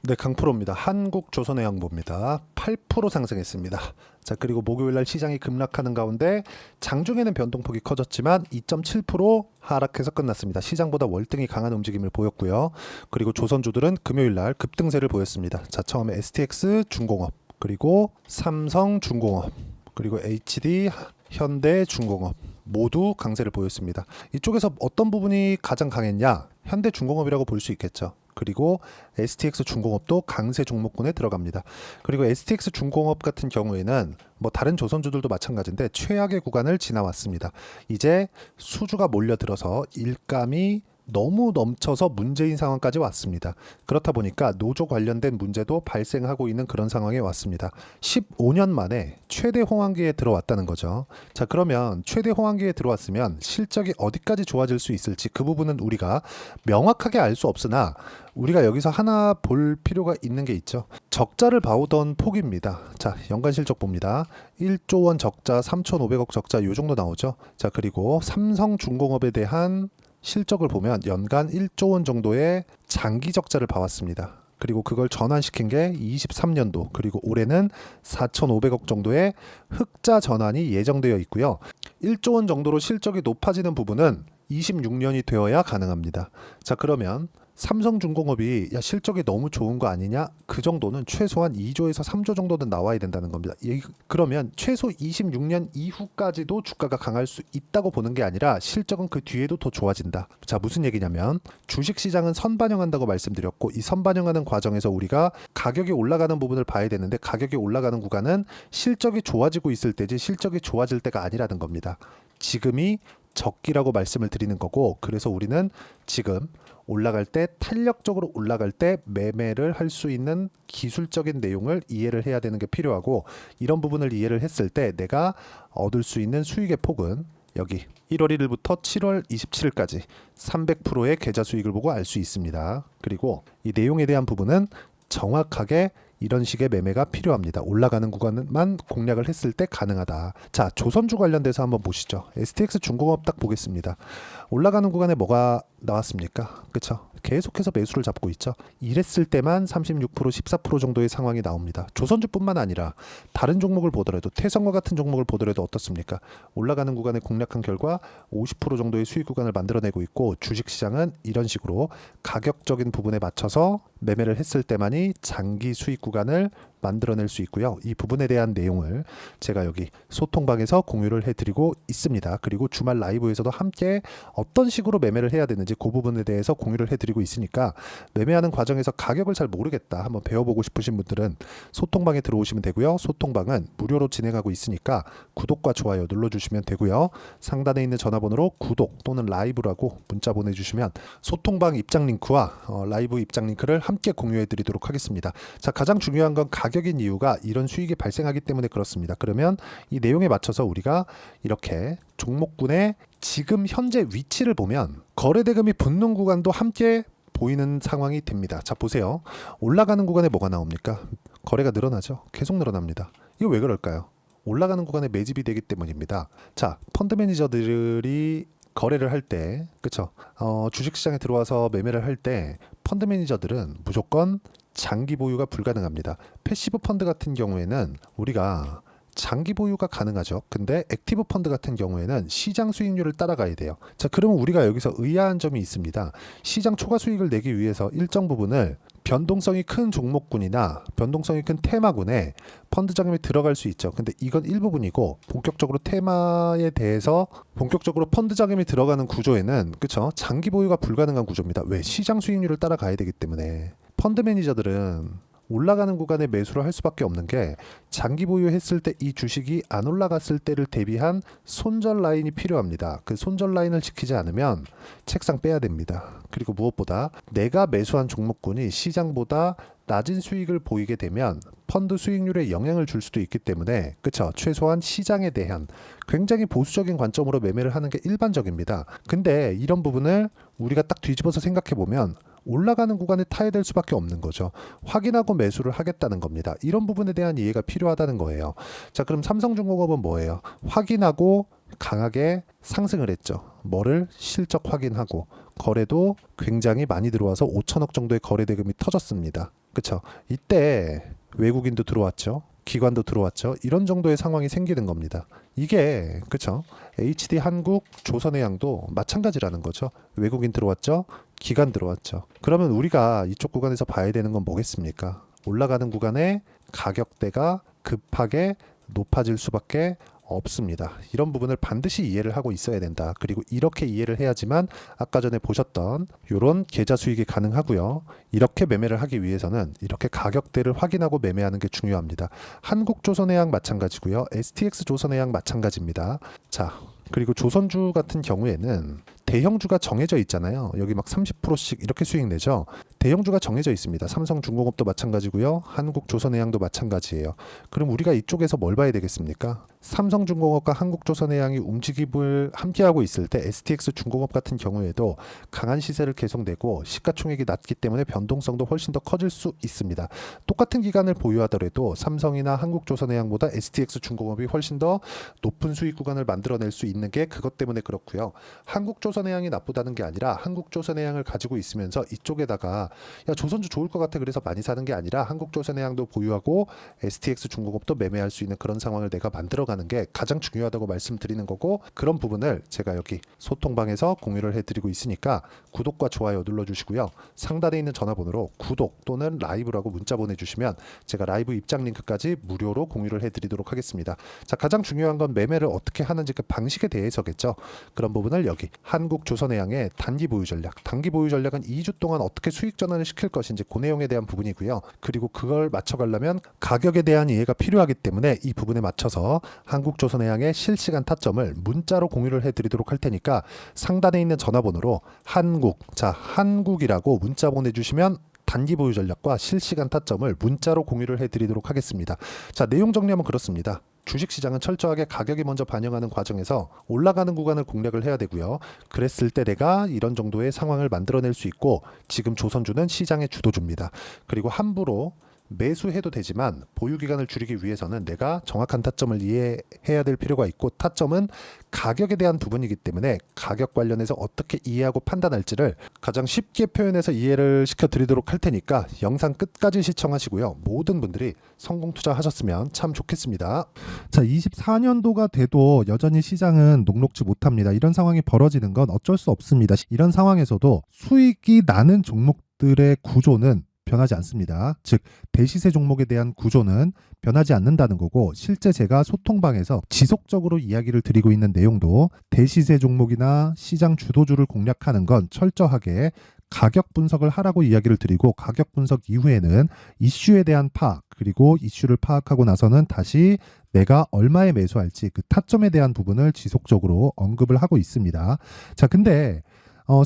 네, 강프로입니다. 한국조선해양보입니다. 8% 상승했습니다. 자, 그리고 목요일날 시장이 급락하는 가운데 장중에는 변동폭이 커졌지만 2.7% 하락해서 끝났습니다. 시장보다 월등히 강한 움직임을 보였고요. 그리고 조선주들은 금요일날 급등세를 보였습니다. 자, 처음에 STX 중공업, 그리고 삼성중공업, 그리고 HD 현대중공업 모두 강세를 보였습니다. 이쪽에서 어떤 부분이 가장 강했냐? 현대중공업이라고 볼 수 있겠죠. 그리고 STX 중공업도 강세 종목군에 들어갑니다. 그리고 STX 중공업 같은 경우에는 뭐 다른 조선주들도 마찬가지인데 최악의 구간을 지나왔습니다. 이제 수주가 몰려들어서 일감이 너무 넘쳐서 문제인 상황까지 왔습니다. 그렇다 보니까 노조 관련된 문제도 발생하고 있는 그런 상황에 왔습니다. 15년 만에 최대 호황기에 들어왔다는 거죠. 자, 그러면 최대 호황기에 들어왔으면 실적이 어디까지 좋아질 수 있을지 그 부분은 우리가 명확하게 알 수 없으나 우리가 여기서 하나 볼 필요가 있는 게 있죠. 적자를 봐오던 폭입니다. 자, 연간 실적 봅니다. 1조 원 적자, 3,500억 적자 이 정도 나오죠. 자, 그리고 삼성중공업에 대한 실적을 보면 연간 1조 원 정도의 장기 적자를 봐왔습니다. 그리고 그걸 전환시킨 게 23년도, 그리고 올해는 4,500억 정도의 흑자 전환이 예정되어 있고요. 1조 원 정도로 실적이 높아지는 부분은 26년이 되어야 가능합니다. 자, 그러면 삼성중공업이 야 실적이 너무 좋은 거 아니냐? 그 정도는 최소한 2조에서 3조 정도는 나와야 된다는 겁니다. 그러면 최소 26년 이후까지도 주가가 강할 수 있다고 보는 게 아니라 실적은 그 뒤에도 더 좋아진다. 자, 무슨 얘기냐면 주식시장은 선반영한다고 말씀드렸고 이 선반영하는 과정에서 우리가 가격이 올라가는 부분을 봐야 되는데 가격이 올라가는 구간은 실적이 좋아지고 있을 때지 실적이 좋아질 때가 아니라는 겁니다. 지금이 적기라고 말씀을 드리는 거고, 그래서 우리는 지금 올라갈 때 탄력적으로 올라갈 때 매매를 할 수 있는 기술적인 내용을 이해를 해야 되는 게 필요하고, 이런 부분을 이해를 했을 때 내가 얻을 수 있는 수익의 폭은 여기 1월 1일부터 7월 27일까지 300%의 계좌 수익을 보고 알 수 있습니다. 그리고 이 내용에 대한 부분은 정확하게 이런 식의 매매가 필요합니다. 올라가는 구간만 공략을 했을 때 가능하다. 자, 조선주 관련돼서 한번 보시죠. STX 중공업 딱 보겠습니다. 올라가는 구간에 뭐가 나왔습니까? 그쵸? 계속해서 매수를 잡고 있죠. 이랬을 때만 36%, 14% 정도의 상황이 나옵니다. 조선주뿐만 아니라 다른 종목을 보더라도 태성과 같은 종목을 보더라도 어떻습니까? 올라가는 구간에 공략한 결과 50% 정도의 수익 구간을 만들어내고 있고, 주식시장은 이런 식으로 가격적인 부분에 맞춰서 매매를 했을 때만이 장기 수익 구간을 만들어낼 수 있고요. 이 부분에 대한 내용을 제가 여기 소통방에서 공유를 해드리고 있습니다. 그리고 주말 라이브에서도 함께 어떤 식으로 매매를 해야 되는지 그 부분에 대해서 공유를 해드리고 있으니까 매매하는 과정에서 가격을 잘 모르겠다, 한번 배워보고 싶으신 분들은 소통방에 들어오시면 되고요. 소통방은 무료로 진행하고 있으니까 구독과 좋아요 눌러주시면 되고요. 상단에 있는 전화번호로 구독 또는 라이브라고 문자 보내주시면 소통방 입장 링크와 라이브 입장 링크를 함께 공유해 드리도록 하겠습니다. 자, 가장 중요한 건 가격인 이유가 이런 수익이 발생하기 때문에 그렇습니다. 그러면 이 내용에 맞춰서 우리가 이렇게 종목군의 지금 현재 위치를 보면 거래대금이 붙는 구간도 함께 보이는 상황이 됩니다. 자, 보세요. 올라가는 구간에 뭐가 나옵니까? 거래가 늘어나죠. 계속 늘어납니다. 이거 왜 그럴까요? 올라가는 구간에 매집이 되기 때문입니다. 자, 펀드 매니저들이 거래를 할 때, 그쵸? 주식시장에 들어와서 매매를 할 때 펀드 매니저들은 무조건 장기 보유가 불가능합니다. 패시브 펀드 같은 경우에는 우리가 장기 보유가 가능하죠. 근데 액티브 펀드 같은 경우에는 시장 수익률을 따라가야 돼요. 자, 그러면 우리가 여기서 의아한 점이 있습니다. 시장 초과 수익을 내기 위해서 일정 부분을 변동성이 큰 종목군이나 변동성이 큰 테마군에 펀드 자금이 들어갈 수 있죠. 근데 이건 일부분이고 본격적으로 테마에 대해서 본격적으로 펀드 자금이 들어가는 구조에는, 그쵸? 장기 보유가 불가능한 구조입니다. 왜? 시장 수익률을 따라가야 되기 때문에. 펀드 매니저들은 올라가는 구간에 매수를 할 수밖에 없는 게 장기 보유했을 때 이 주식이 안 올라갔을 때를 대비한 손절 라인이 필요합니다. 그 손절 라인을 지키지 않으면 책상 빼야 됩니다. 그리고 무엇보다 내가 매수한 종목군이 시장보다 낮은 수익을 보이게 되면 펀드 수익률에 영향을 줄 수도 있기 때문에, 그쵸? 최소한 시장에 대한 굉장히 보수적인 관점으로 매매를 하는 게 일반적입니다. 근데 이런 부분을 우리가 딱 뒤집어서 생각해 보면 올라가는 구간에 타야 될 수밖에 없는 거죠. 확인하고 매수를 하겠다는 겁니다. 이런 부분에 대한 이해가 필요하다는 거예요. 자, 그럼 삼성중공업은 뭐예요? 확인하고 강하게 상승을 했죠. 뭐를? 실적 확인하고 거래도 굉장히 많이 들어와서 5천억 정도의 거래 대금이 터졌습니다. 그쵸? 이때 외국인도 들어왔죠. 기관도 들어왔죠. 이런 정도의 상황이 생기는 겁니다. 이게 그쵸? HD 한국 조선해양도 마찬가지라는 거죠. 외국인 들어왔죠. 기관 들어왔죠. 그러면 우리가 이쪽 구간에서 봐야 되는 건 뭐겠습니까? 올라가는 구간에 가격대가 급하게 높아질 수밖에 없습니다. 이런 부분을 반드시 이해를 하고 있어야 된다. 그리고 이렇게 이해를 해야지만 아까 전에 보셨던 이런 계좌 수익이 가능하고요. 이렇게 매매를 하기 위해서는 이렇게 가격대를 확인하고 매매하는 게 중요합니다. 한국조선해양 마찬가지고요. STX조선해양 마찬가지입니다. 자, 그리고 조선주 같은 경우에는 대형주가 정해져 있잖아요. 여기 막 30%씩 이렇게 수익 내죠. 대형주가 정해져 있습니다. 삼성중공업도 마찬가지고요. 한국조선해양도 마찬가지예요. 그럼 우리가 이쪽에서 뭘 봐야 되겠습니까? 삼성중공업과 한국조선해양이 움직임을 함께하고 있을 때 STX중공업 같은 경우에도 강한 시세를 계속 내고 시가총액이 낮기 때문에 변동성도 훨씬 더 커질 수 있습니다. 똑같은 기간을 보유하더라도 삼성이나 한국조선해양보다 STX중공업이 훨씬 더 높은 수익 구간을 만들어낼 수 있는 게 그것 때문에 그렇고요. 한국조선해양이 나쁘다는 게 아니라 한국조선해양을 가지고 있으면서 이쪽에다가 야 조선주 좋을 것 같아 그래서 많이 사는 게 아니라 한국조선해양도 보유하고 STX중공업도 매매할 수 있는 그런 상황을 내가 만들어가는 게 가장 중요하다고 말씀드리는 거고, 그런 부분을 제가 여기 소통방에서 공유를 해드리고 있으니까 구독과 좋아요 눌러주시고요. 상단에 있는 전화번호로 구독 또는 라이브라고 문자 보내주시면 제가 라이브 입장 링크까지 무료로 공유를 해드리도록 하겠습니다. 자, 가장 중요한 건 매매를 어떻게 하는지 그 방식에 대해서겠죠. 그런 부분을 여기 한국조선해양의 단기 보유 전략, 단기 보유 전략은 2주 동안 어떻게 수익 전환을 시킬 것인지 그 내용에 대한 부분이고요. 그리고 그걸 맞춰가려면 가격에 대한 이해가 필요하기 때문에 이 부분에 맞춰서 한국조선해양의 실시간 타점을 문자로 공유를 해드리도록 할 테니까 상단에 있는 전화번호로 한국이라고 문자 보내주시면 단기 보유 전략과 실시간 타점을 문자로 공유를 해드리도록 하겠습니다. 자, 내용 정리하면 그렇습니다. 주식시장은 철저하게 가격이 먼저 반영하는 과정에서 올라가는 구간을 공략을 해야 되고요. 그랬을 때 내가 이런 정도의 상황을 만들어낼 수 있고, 지금 조선주는 시장의 주도주입니다. 그리고 함부로 매수해도 되지만 보유 기간을 줄이기 위해서는 내가 정확한 타점을 이해해야 될 필요가 있고, 타점은 가격에 대한 부분이기 때문에 가격 관련해서 어떻게 이해하고 판단할지를 가장 쉽게 표현해서 이해를 시켜드리도록 할 테니까 영상 끝까지 시청하시고요. 모든 분들이 성공 투자하셨으면 참 좋겠습니다. 자, 24년도가 돼도 여전히 시장은 녹록지 못합니다. 이런 상황이 벌어지는 건 어쩔 수 없습니다. 이런 상황에서도 수익이 나는 종목들의 구조는 변하지 않습니다. 즉 대시세 종목에 대한 구조는 변하지 않는다는 거고, 실제 제가 소통방에서 지속적으로 이야기를 드리고 있는 내용도 대시세 종목이나 시장 주도주를 공략하는 건 철저하게 가격 분석을 하라고 이야기를 드리고, 가격 분석 이후에는 이슈에 대한 파악, 그리고 이슈를 파악하고 나서는 다시 내가 얼마에 매수할지 그 타점에 대한 부분을 지속적으로 언급을 하고 있습니다. 자, 근데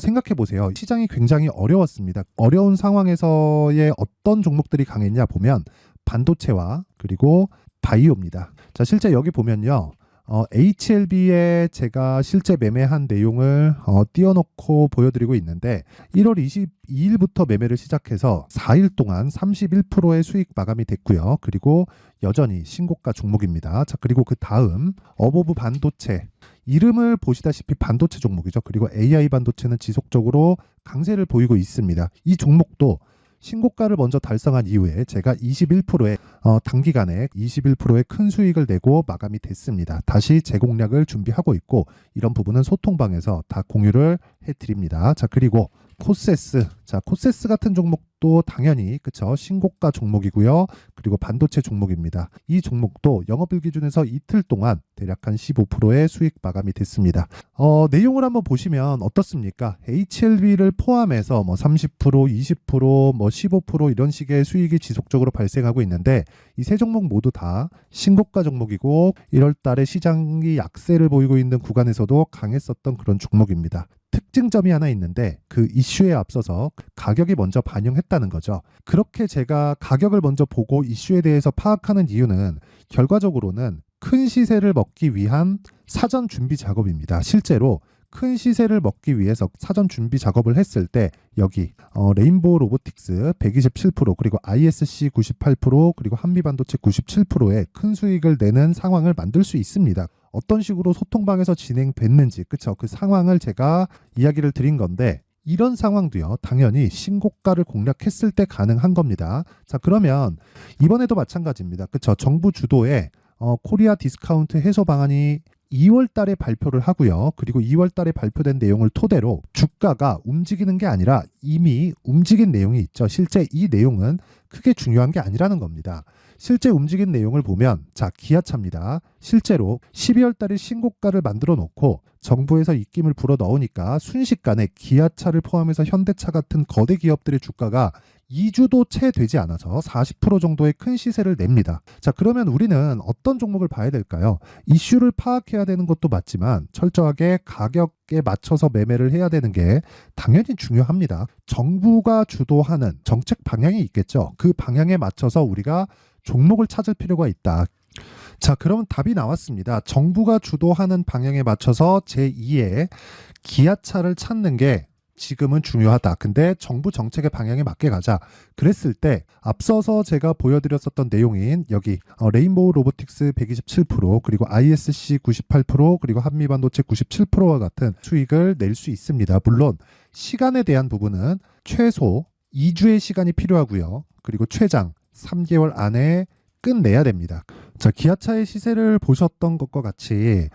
생각해 보세요. 시장이 굉장히 어려웠습니다. 어려운 상황에서의 어떤 종목들이 강했냐 보면 반도체와 그리고 바이오입니다. 자, 실제 여기 보면요. HLB에 제가 실제 매매한 내용을 띄워놓고 보여드리고 있는데 1월 22일부터 매매를 시작해서 4일 동안 31%의 수익 마감이 됐고요. 그리고 여전히 신고가 종목입니다. 자, 그리고 그 다음 어보브 반도체, 이름을 보시다시피 반도체 종목이죠. 그리고 AI 반도체는 지속적으로 강세를 보이고 있습니다. 이 종목도 신고가를 먼저 달성한 이후에 제가 21%의 단기간에 21%의 큰 수익을 내고 마감이 됐습니다. 다시 재공략을 준비하고 있고, 이런 부분은 소통방에서 다 공유를 해드립니다. 자, 그리고 코세스, 자, 코세스 같은 종목도 당연히 그쵸, 신고가 종목이고요. 그리고 반도체 종목입니다. 이 종목도 영업일 기준에서 이틀 동안 대략 한 15%의 수익 마감이 됐습니다. 내용을 한번 보시면 어떻습니까? HLB를 포함해서 뭐 30%, 20%, 뭐 15% 이런 식의 수익이 지속적으로 발생하고 있는데, 이 세 종목 모두 다 신고가 종목이고 1월 달에 시장이 약세를 보이고 있는 구간에서도 강했었던 그런 종목입니다. 특징점이 하나 있는데 그 이슈에 앞서서 가격이 먼저 반영했다는 거죠. 그렇게 제가 가격을 먼저 보고 이슈에 대해서 파악하는 이유는 결과적으로는 큰 시세를 먹기 위한 사전 준비 작업입니다. 실제로 큰 시세를 먹기 위해서 사전 준비 작업을 했을 때 여기 레인보우 로보틱스 127%, 그리고 ISC 98%, 그리고 한미반도체 97%의 큰 수익을 내는 상황을 만들 수 있습니다. 어떤 식으로 소통방에서 진행됐는지, 그쵸? 그 상황을 제가 이야기를 드린 건데, 이런 상황도요, 당연히 신고가를 공략했을 때 가능한 겁니다. 자, 그러면 이번에도 마찬가지입니다. 그쵸? 정부 주도의 코리아 디스카운트 해소 방안이 2월 달에 발표를 하고요. 그리고 2월 달에 발표된 내용을 토대로 주가가 움직이는 게 아니라 이미 움직인 내용이 있죠. 실제 이 내용은 크게 중요한 게 아니라는 겁니다. 실제 움직인 내용을 보면, 자, 기아차입니다. 실제로 12월 달에 신고가를 만들어 놓고 정부에서 입김을 불어 넣으니까 순식간에 기아차를 포함해서 현대차 같은 거대 기업들의 주가가 2주도 채 되지 않아서 40% 정도의 큰 시세를 냅니다. 자, 그러면 우리는 어떤 종목을 봐야 될까요? 이슈를 파악해야 되는 것도 맞지만 철저하게 가격에 맞춰서 매매를 해야 되는 게 당연히 중요합니다. 정부가 주도하는 정책 방향이 있겠죠. 그 방향에 맞춰서 우리가 종목을 찾을 필요가 있다. 자, 그러면 답이 나왔습니다. 정부가 주도하는 방향에 맞춰서 제2의 기아차를 찾는 게 지금은 중요하다. 근데 정부 정책의 방향에 맞게 가자. 그랬을 때 앞서서 제가 보여드렸었던 내용인 여기 레인보우 로보틱스 127%, 그리고 ISC 98%, 그리고 한미반도체 97%와 같은 수익을 낼 수 있습니다. 물론 시간에 대한 부분은 최소 2주의 시간이 필요하고요. 그리고 최장 3개월 안에 끝내야 됩니다. 자, 기아차의 시세를 보셨던 것과 같이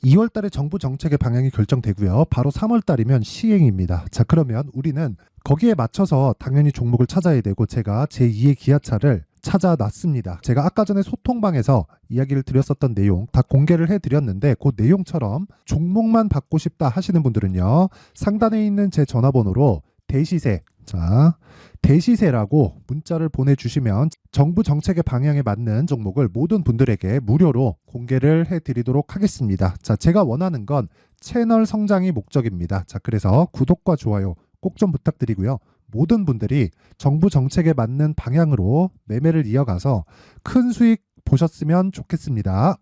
2월 달에 정부 정책의 방향이 결정되고요. 바로 3월 달이면 시행입니다. 자, 그러면 우리는 거기에 맞춰서 당연히 종목을 찾아야 되고, 제가 제2의 기아차를 찾아놨습니다. 제가 아까 전에 소통방에서 이야기를 드렸었던 내용 다 공개를 해드렸는데, 그 내용처럼 종목만 받고 싶다 하시는 분들은요, 상단에 있는 제 전화번호로 대시세, 자, 대시세라고 문자를 보내주시면 정부 정책의 방향에 맞는 종목을 모든 분들에게 무료로 공개를 해드리도록 하겠습니다. 자, 제가 원하는 건 채널 성장이 목적입니다. 자, 그래서 구독과 좋아요 꼭 좀 부탁드리고요. 모든 분들이 정부 정책에 맞는 방향으로 매매를 이어가서 큰 수익 보셨으면 좋겠습니다.